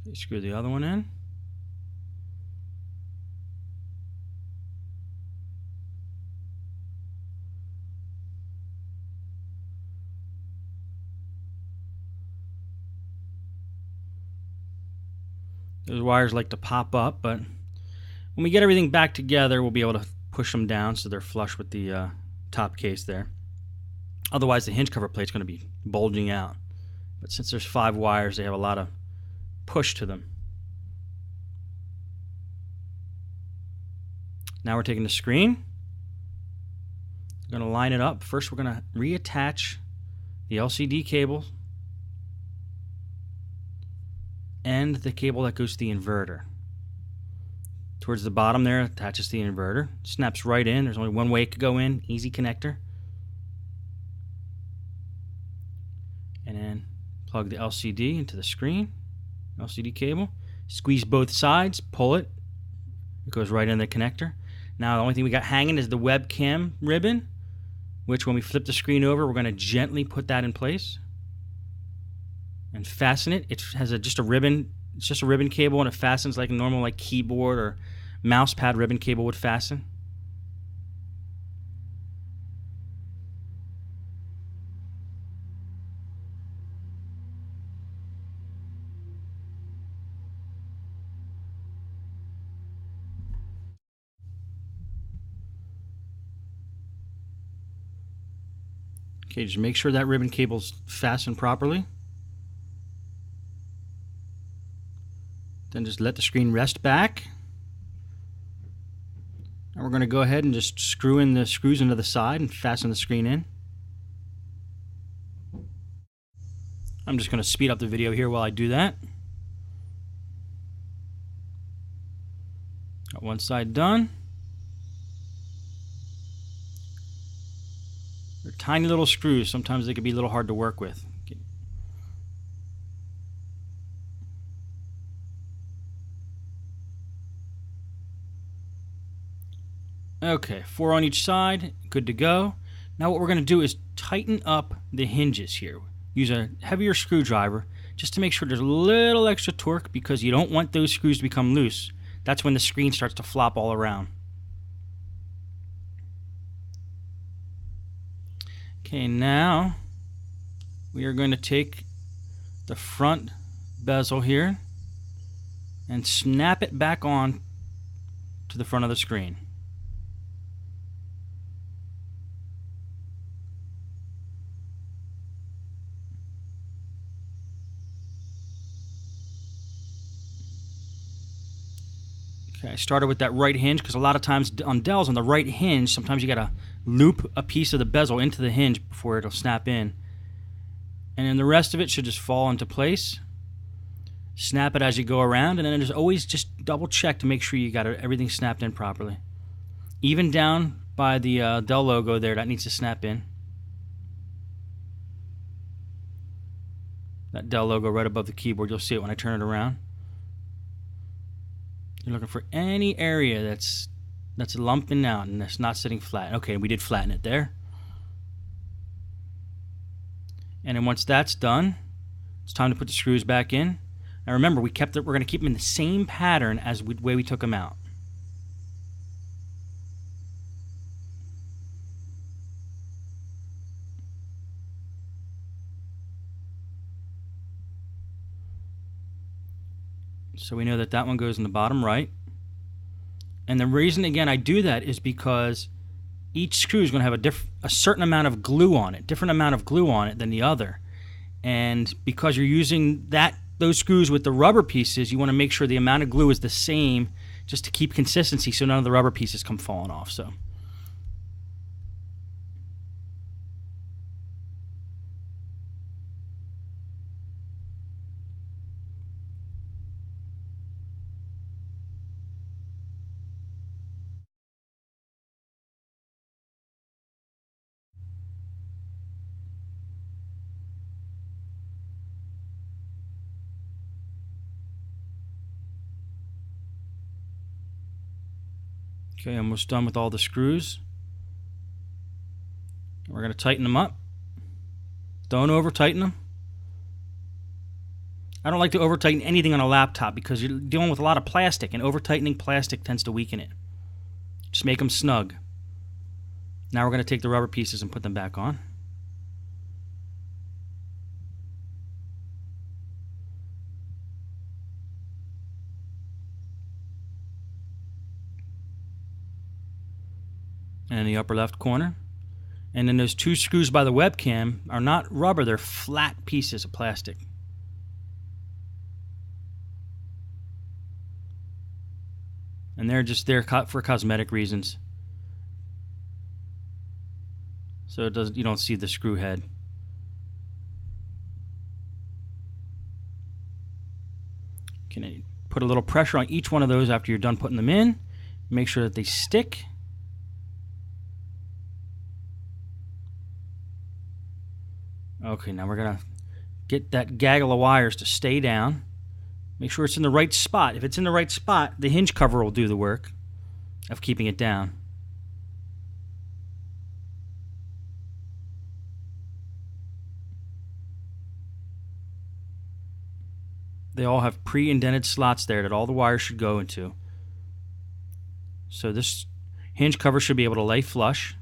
Okay, screw the other one in. Those wires like to pop up, but when we get everything back together, we'll be able to push them down so they're flush with the top case there. Otherwise, the hinge cover plate's going to be bulging out. But since there's 5 wires, they have a lot of push to them. Now we're taking the screen. We're going to line it up. First, we're going to reattach the LCD cable and the cable that goes to the inverter. Towards the bottom there, attaches to the inverter. Snaps right in. There's only one way it could go in. Easy connector. And then plug the LCD into the screen. LCD cable. Squeeze both sides. Pull it. It goes right in the connector. Now the only thing we got hanging is the webcam ribbon, which when we flip the screen over, we're going to gently put that in place and fasten it. It has just a ribbon. It's just a ribbon cable, and it fastens like a normal keyboard or mouse pad ribbon cable would fasten. Okay, just make sure that ribbon cable's fastened properly. Then just let the screen rest back. And we're going to go ahead and just screw in the screws into the side and fasten the screen in. I'm just going to speed up the video here while I do that. Got one side done. They're tiny little screws. Sometimes they can be a little hard to work with. Okay, 4 on each side, good to go. Now what we're going to do is tighten up the hinges here. Use a heavier screwdriver just to make sure there's a little extra torque, because you don't want those screws to become loose. That's when the screen starts to flop all around. Okay, now we are going to take the front bezel here and snap it back on to the front of the screen. Okay, I started with that right hinge because a lot of times on Dells, on the right hinge, sometimes you gotta loop a piece of the bezel into the hinge before it'll snap in. And then the rest of it should just fall into place. Snap it as you go around, and then just always just double check to make sure you got everything snapped in properly. Even down by the Dell logo there, that needs to snap in. That Dell logo right above the keyboard, you'll see it when I turn it around. You're looking for any area that's lumping out and that's not sitting flat. Okay, we did flatten it there. And then once that's done, it's time to put the screws back in. Now remember, we're going to keep them in the same pattern as the way we took them out. So we know that that one goes in the bottom right. And the reason, again, I do that is because each screw is going to have a certain amount of glue on it, different amount of glue on it than the other. And because you're using those screws with the rubber pieces, you want to make sure the amount of glue is the same just to keep consistency so none of the rubber pieces come falling off. So. Okay, almost done with all the screws. We're going to tighten them up. Don't over tighten them. I don't like to over-tighten anything on a laptop because you're dealing with a lot of plastic, and over-tightening plastic tends to weaken it. Just make them snug. Now we're going to take the rubber pieces and put them back on. And in the upper left corner. And then those 2 screws by the webcam are not rubber, they're flat pieces of plastic. And they're just there for cosmetic reasons. So you don't see the screw head. Can I put a little pressure on each one of those after you're done putting them in? Make sure that they stick. Okay, now we're going to get that gaggle of wires to stay down. Make sure it's in the right spot. If it's in the right spot, the hinge cover will do the work of keeping it down. They all have pre-indented slots there that all the wires should go into. So this hinge cover should be able to lay flush.